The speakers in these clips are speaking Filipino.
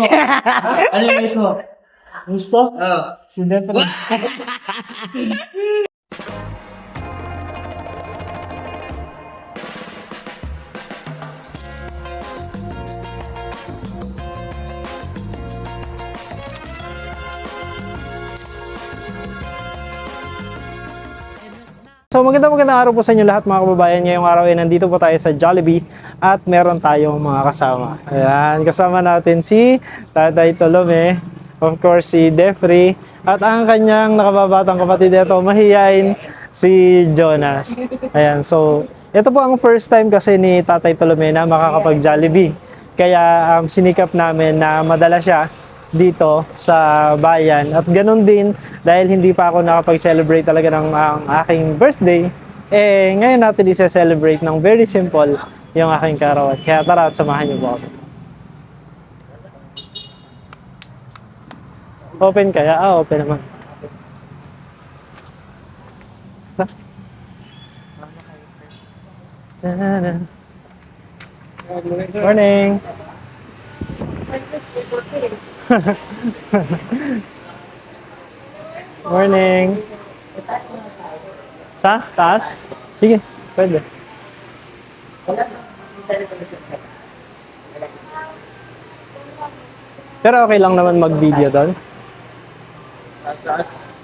mo? Ano yung miss mo? Gusto? Oo. Si Defra. So magandang araw po sa inyo lahat mga kababayan. Ngayong araw ay nandito po tayo sa Jollibee at meron tayong mga kasama. Ayan, kasama natin si Tatay Tolome, of course si Defrey, at ang kanyang nakababatang kapatid ito, mahiyain, si Jonas. Ayan, so ito po ang first time kasi ni Tatay Tolome na makakapag-Jollibee. Kaya sinikap namin na madala siya dito sa bayan. At ganun din, dahil hindi pa ako nakapag-celebrate talaga ng ang aking birthday, ngayon natin i-celebrate ng very simple yung aking karawan. Kaya tara at samahan niyo po ako. Open kaya? Open naman. Morning! Morning! Sa? Taas? Sige, pwede. Pero okay lang naman mag-video doon?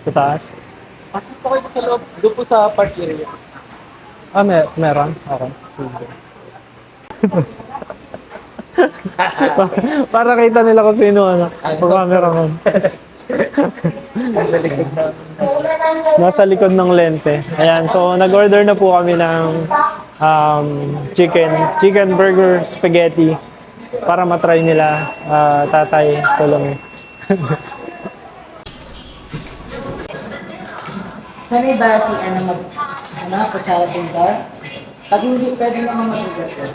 Sa taas? Pasok po kayo sa loob. Doon po sa park area. Meron? Okay, sige. Para kita nila kung sino ano. Pag-camera mo. Nasa likod na. Nasa likod ng lente. Ayan, so nag-order na po kami ng chicken burger spaghetti para matry nila Tatay Tolome. Sanay ba si kutsara tintor? Pag hindi, pwede naman magugas yun.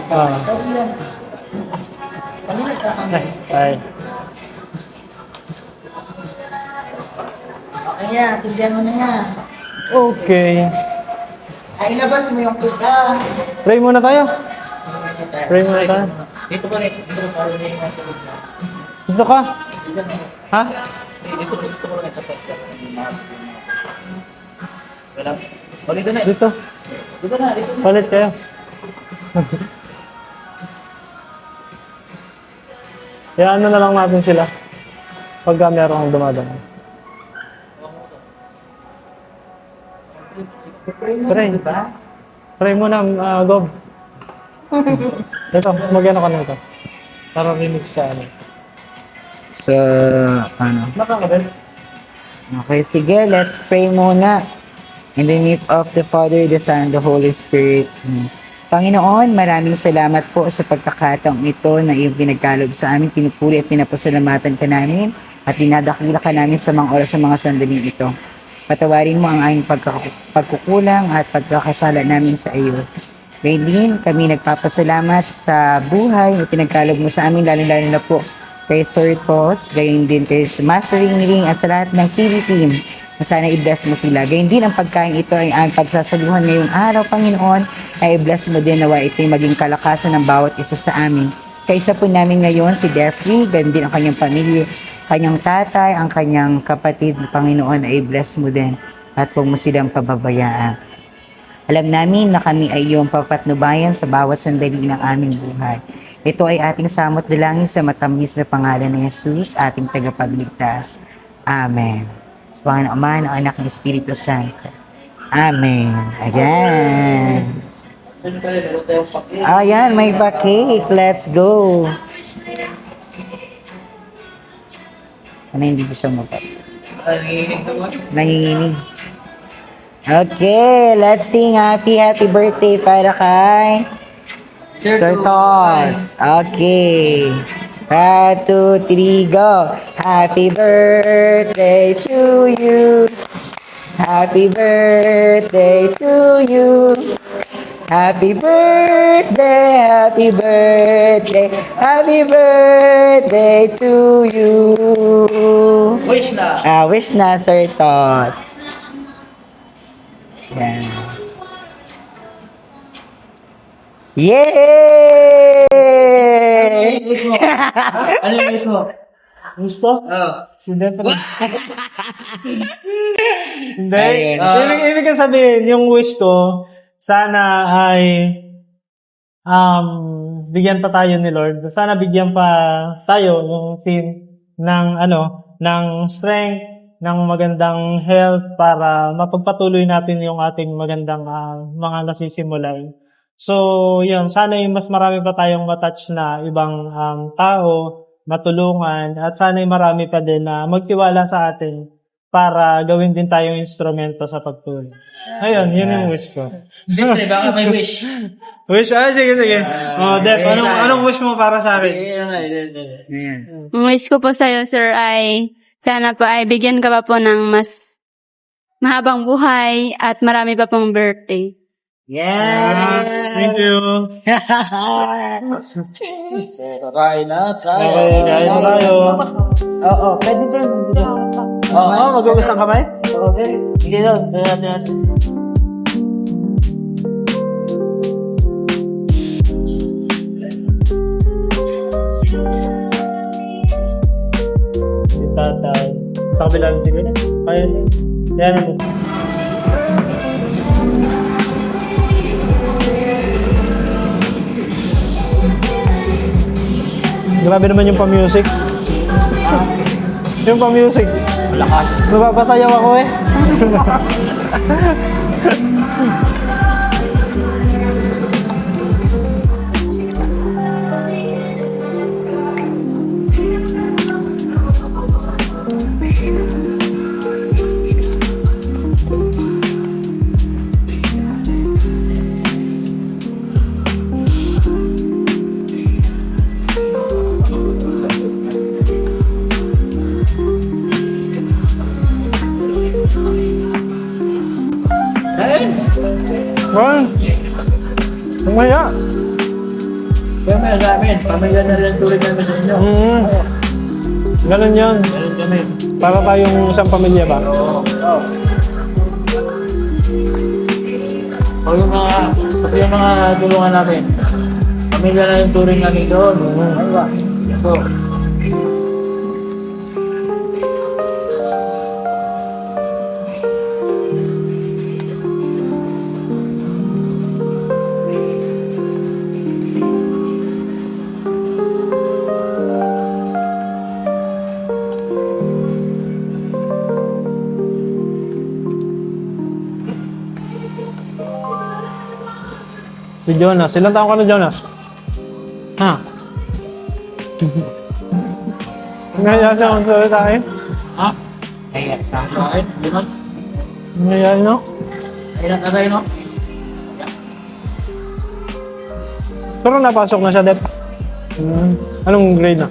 Tapos yun. Kami nagkakamay. Ay. Okay na, sindihan mo na yan. Okay. Ay, ilabas mo yung kita. Pray muna tayo. Pray muna tayo. Dito po rin. Dito po rin. Dito ka? Ha? Dito po rin. Wala. O, dito na. Dito. Dito na. Dito na. Palit kayo. Kaya ano na lang natin sila pagka merong dumadaan. Pray mo Pray. na, di ba? Pray muna, Gob. Ito, mag-ano ka na ito. Para rinig sa ano. So, ano? Nakakabel. Okay, sige, let's pray muna. In the name of the Father, the Son, the Holy Spirit. Panginoon, maraming salamat po sa pagkakataong ito na iyong pinagkalob sa amin, pinupuri at pinapasalamatan ka namin at dinadakila ka namin sa mga oras sa mga sandaling ito. Patawarin mo ang aming pagkukulang at pagkakasala namin sa iyo. Ngayon din, kami nagpapasalamat sa buhay na pinagkalob mo sa amin, lalo-lalo na po kay Sir Tots, gayon din kay Master Ring at sa lahat ng TV team. Sana i-bless mo sila. Gayon din ang pagkain ito ay ang pagsasaluhan ngayong araw, Panginoon, ay i-bless mo din nawa ito yung maging kalakasan ng bawat isa sa amin. Kaisa po namin ngayon si Defrey, gayon din ang kanyang pamilya, kanyang tatay, ang kanyang kapatid, Panginoon, ay i-bless mo din at huwag mo silang pababayaan. Alam namin na kami ay iyong papatnubayan sa bawat sandali ng aming buhay. Ito ay ating samot dalangin sa matamis na pangalan ni Jesus, ating tagapagligtas. Amen. Sa Panginoon Ama, ng Anak ng Espiritu Santo. Amen. Ayan. Meron tayong pakit. Ayan, may pa-cake. Let's go. Ano hindi ko siya mapap? Nanginginig naman. Nanginginig. Okay, let's sing happy birthday para kay Sir Tots. Okay. 1, 2, 3, go. Happy birthday to you. Happy birthday to you. Happy birthday, happy birthday, happy birthday to you. Wish na. Wish na, Sir Tots. Yan. Yay! Wish mo. Ano yung wish mo? Wish ko? Oo. Si Defre. Hindi. Ayun. Ibig ko sabihin, yung wish ko, sana ay bigyan pa tayo ni Lord. Sana bigyan pa tayo, yung team, ng strength, ng magandang health para mapagpatuloy natin yung ating magandang mga nasisimulan. So, yun, sana yung mas marami pa tayong matouch na ibang tao, matulungan, at sana yung marami pa din na magtiwala sa atin para gawin din tayong instrumento sa pagtulong. Ayun, yun yung wish ko. Siyempre, baka may wish. Wish? Sige. Dep, anong wish mo para sa akin? Ayan. Ang wish ko po sa'yo, sir, ay sana po ay bigyan ka pa po ng mas mahabang buhay at marami pa pong birthday. Thank Yes! you. Kakain na, tayo. Okay, kain na tayo. Oo, pwede din. Oo, mag-ugus ng kamay? Okay. Sige doon. Si tatay. Sa kabila rin siguro. Kaya siya. Kaya na po. Grabe naman yung pa-music. Yung pa-music. Malakas. Napapasayaw ako eh. Well, umaya. Kaya may namin. Pamilya na rin tulad namin sa inyo. Ganun yun. Meron kami. Para tayong isang pamilya ba? Oo. O yung mga tulungan namin. Pamilya na yung turing namin doon. Ano ba? So, Si Jonas. Ilang taon ka na, Jonas? Ha? Ngayon siya kung sabi sa akin? ha? Ayan. Kain? Liman? Ngayon, no? Kailan ka tayo, no? Pero napasok na siya, Dep. Anong grade na?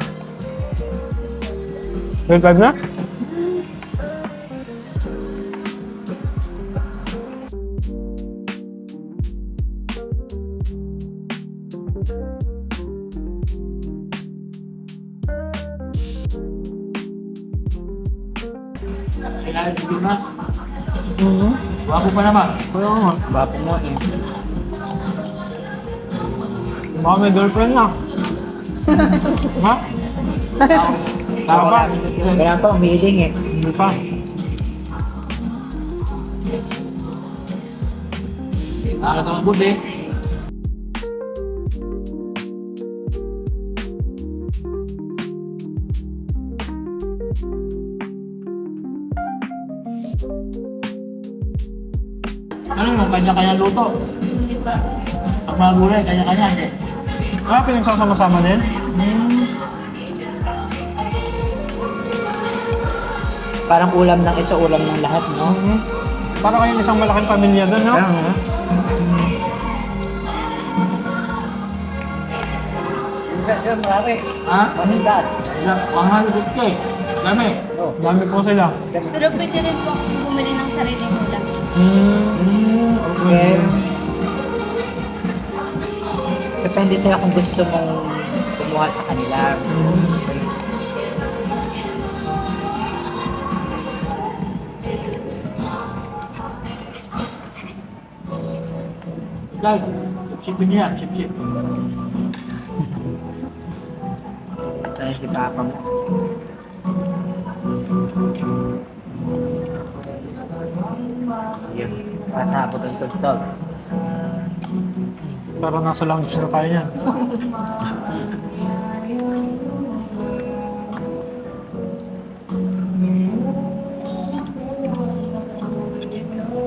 Grade 5 na? Kailan si Dimas? Wapo pa naman. Bapo mo eh. Baka may girlfriend na. Ha? Tao pa. Wala pa umiling eh. Hindi pa. Nakakita ng buti. Ano yung kanya-kanya luto? Ang mga gulay, kanya-kanya. Pinagsasama-sama din? Parang ulam ng isa, ulam ng lahat, no? Para kayong isang malaking pamilya doon, no? Ha? Panindan. 150. Dami. Dami po sila. Pero pwede rin po bumili ng sariling ulam. Okay. Depende sa'yo kung gusto mong kumuha sa kanila. Dahil, sipin niya, sip-sip. Saan si Papa mo? Yun. Pasabot ang tugtog. Parang nasa lounge na tayo yan.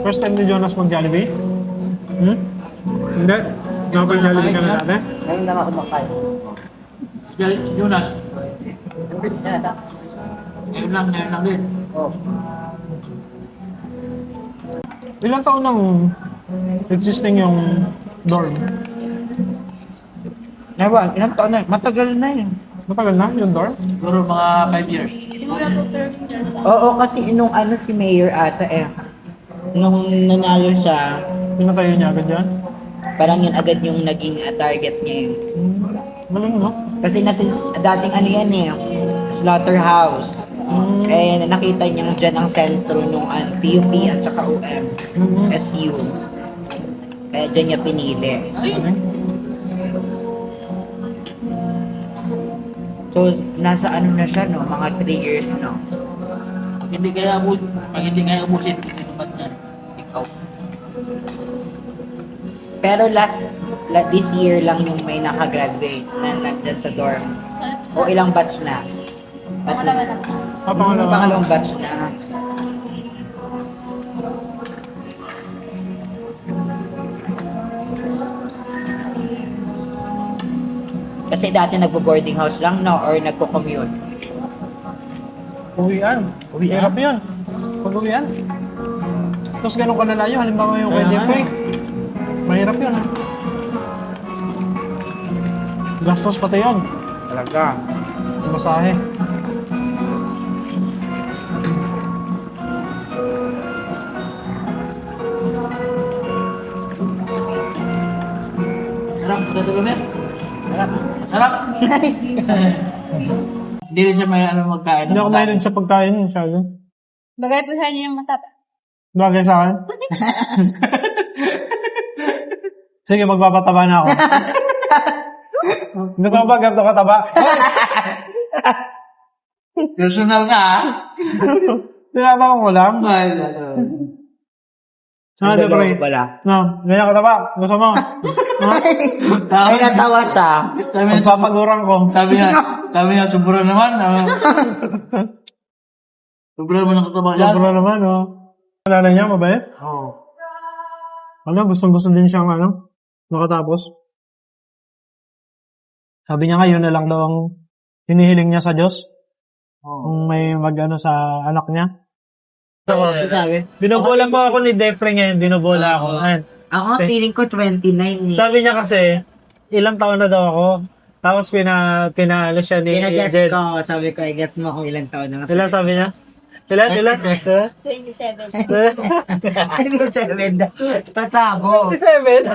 First time ni Jonas mag-Jollibee? Hmm? Hindi? Nakapag-Jollibee ka na dati? Ngayon lang ako makain. Si Jonas. Ngayon lang din. Oh. Ilang taon nang existing yung dorm? Ewan, ilang taon na? Matagal na yun. Matagal na yung dorm? Siguro mga 5 years. Oo, kasi nung ano si Mayor ata nung nanalo siya, Pinatayo niya agad yan? parang yun agad yung naging target niya yun. Galing, no? Kasi nasa dating ano yan slaughterhouse. Nakita niya dyan ang sentro nung PUP at saka UM, SU. Kaya dyan niya pinili. Galing. So, nasa ano na siya, no? Mga 3 years, no? Pag hindi kaya ubusin, hindi naman yan. Ikaw. Pero this year lang yung may nakagraduate na nandyan sa dorm. O ilang batch na? Pangalawa na po. Pangalawang batch na. Kasi dati nagbo-boarding house lang, no? Or nagko-commute. Uwian. Hirap yun. Pag-uwian. Tapos ganun ka lalayo, halimbawa yung kay Kaya nga Jeffrey. Mahirap yun, ha? Gastos pati yun. Talaga. Yung masahe. Sarap, pagkatuloy mo. Sarap. Hindi rin siya may magkain. Hindi ako mahilig sa pagkain, masyado. Bagay po sa inyo yung matata. Bagay sa akin. Sige, magpapataba na ako. Gusto mo ba ganito kataba? Personal nga, ha? Tinatanong ko lang. Ah, di ba? Wala. No, ganyan kataba. Gusto mo? Ay, natawa siya. Magpapaguran ko. Sabi niya, sobra naman. Sobra naman ang kataba yan. Sobra naman, oh. Wala niya, mabait? Oo. Ano, gustong-gusto din siyang, makatapos. Sabi niya nga, yun na lang daw ang hinihiling niya sa Diyos. Kung may sa anak niya. Sabi? Binobola po ako ni Defre ngayon, binobola ako. Ayun. Ako, feeling ko 29 Sabi niya kasi, ilang taon na daw ako. Tapos pinalo siya ni Gina-guess Jed. ko, sabi ko, i-guess mo kung ilang taon na. Ilan sabi niya? Ilan? 27. 27 daw. Pasabo. 27?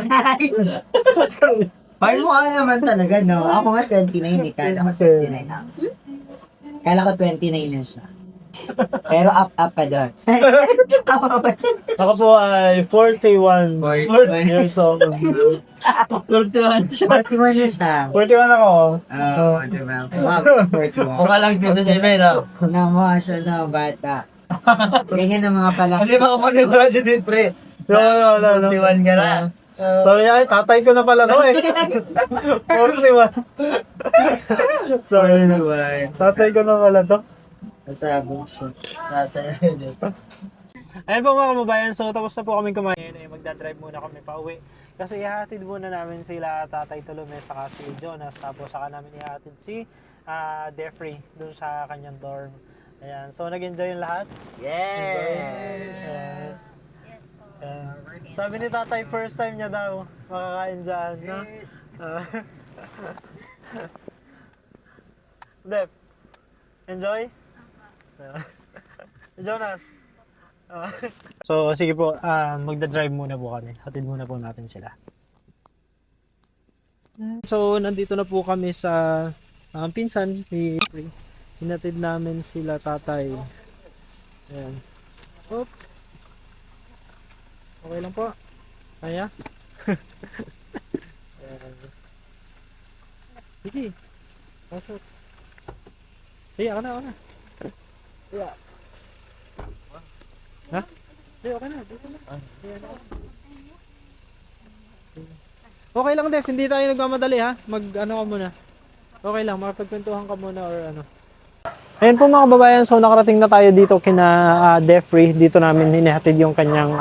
Parang mukha naman talaga, no? Ako nga 29 eh. Kala ko 29 na. Kala ko 29 na siya. Pero up pa doon. Ako po ay 41 years old. 41 siya. 41 na siya. 41 ako. Oo, diba? Wow, 41. Mukha lang dito sa email, ha? Namukha siya na bata. Ganyan ang mga pala. Hindi ba kapag graduate, pre? No. 41 ka na. Sabi niya, ay, tatay ko na pala to eh. 41. Sorry na. Tatay ko na pala to. Masabog siya. Ayun po mga kababayan, so tapos na po kami kumain. Magdadrive muna kami pa uwi. Kasi ihatid muna namin sila Tatay Tolome saka si Jonas. Tapos saka namin ihatid si Defrey dun sa kanyang dorm. Ayan, so nag-enjoy yung lahat? Yes! Sabi ni Tatay, first time niya daw makakain dyan, no? Def, enjoy? Jonas? So, sige po, magda-drive muna po kami. Hatid muna po natin sila. So, nandito na po kami sa pinsan. Hinatid namin sila Tatay. Ayan. Oop. Okay lang po. Kaya? Ayan. Sige. Pasok. Sige, ako na. Sige. Ha? Sige, okay na. Dito na. Okay lang, Def. Hindi tayo nagmamadali, ha? Ano ka muna. Okay lang, makapagkwentuhan ka muna or ano. Ayun po mga kababayan, so nakarating na tayo dito kina Defrey. Dito namin hinihatid yung kanyang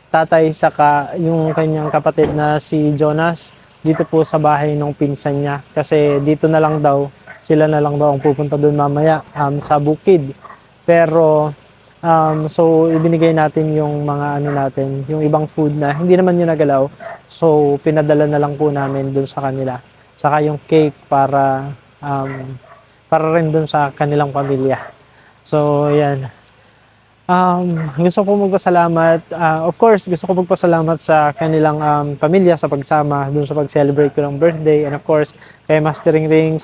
tatay saka yung kanyang kapatid na si Jonas dito po sa bahay ng pinsan niya. Kasi dito na lang daw, sila na lang daw ang pupunta doon mamaya sa bukid. Pero so ibinigay natin yung mga ano natin, yung ibang food na hindi naman yun nagalaw. So pinadala na lang po namin doon sa kanila. Saka yung cake para rin dun sa kanilang pamilya. So, yan. Gusto ko magpasalamat. Of course, gusto ko magpasalamat sa kanilang pamilya sa pagsama dun sa pag-celebrate ko ng birthday. And of course, kay Mastering Ring,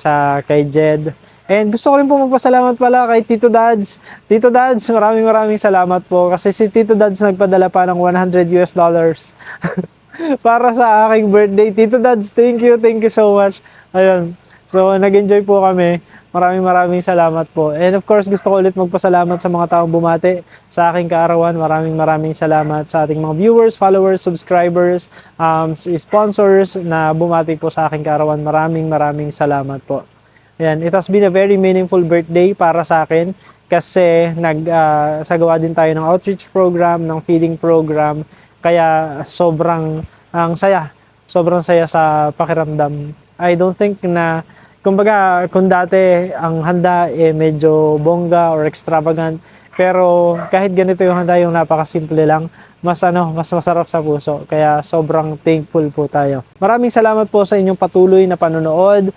kay Jed. And gusto ko rin po magpasalamat pala kay Tito Dads. Tito Dads, maraming salamat po. Kasi si Tito Dads nagpadala pa ng $100 para sa aking birthday. Tito Dads, thank you so much. Ayun. So, nag-enjoy po kami. Maraming salamat po. And of course, gusto ko ulit magpasalamat sa mga taong bumati sa aking kaarawan. Maraming salamat sa ating mga viewers, followers, subscribers, sponsors na bumati po sa aking kaarawan. Maraming salamat po. Ayan, it has been a very meaningful birthday para sa akin kasi sagawa din tayo ng outreach program, ng feeding program. Kaya sobrang saya sa pakiramdam. I don't think na kumbaga, kung dati ang handa medyo bongga or extravagant, pero kahit ganito yung handa, yung napakasimple lang, mas masarap sa puso. Kaya sobrang thankful po tayo. Maraming salamat po sa inyong patuloy na panonood.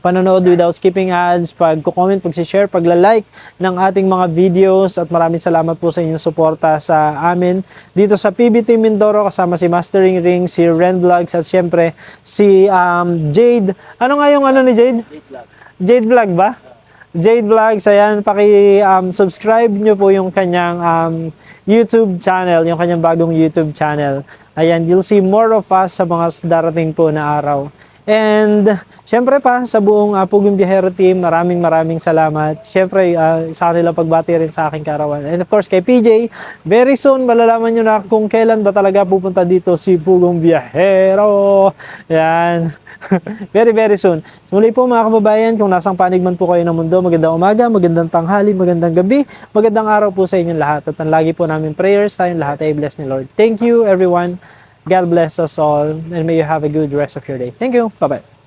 Panonood without skipping ads, pag-comment, pag-share, pagla-like ng ating mga videos at maraming salamat po sa inyong suporta sa amin dito sa PBT Mindoro kasama si Mastering Ring, si Ren Vlogs at syempre si Jade. Ano nga yung ano ni Jade? Jade Vlog ba? Jade Vlogs, ayan, subscribe nyo po yung kanyang YouTube channel, yung kanyang bagong YouTube channel. Ayan, you'll see more of us sa mga darating po na araw. And syempre pa sa buong Pugong Biyahero team, maraming salamat. Syempre sa kanila pagbati rin sa aking karawan. And of course kay PJ, very soon malalaman nyo na kung kailan ba talaga pupunta dito si Pugong Biyahero. Yan. Very soon. Muli po mga kababayan, kung nasang panig man po kayo ng mundo, magandang umaga, magandang tanghali, magandang gabi, magandang araw po sa inyong lahat. At ang lagi po namin prayers, tayong lahat ay bless ni Lord. Thank you everyone. God bless us all and may you have a good rest of your day. Thank you. Bye-bye.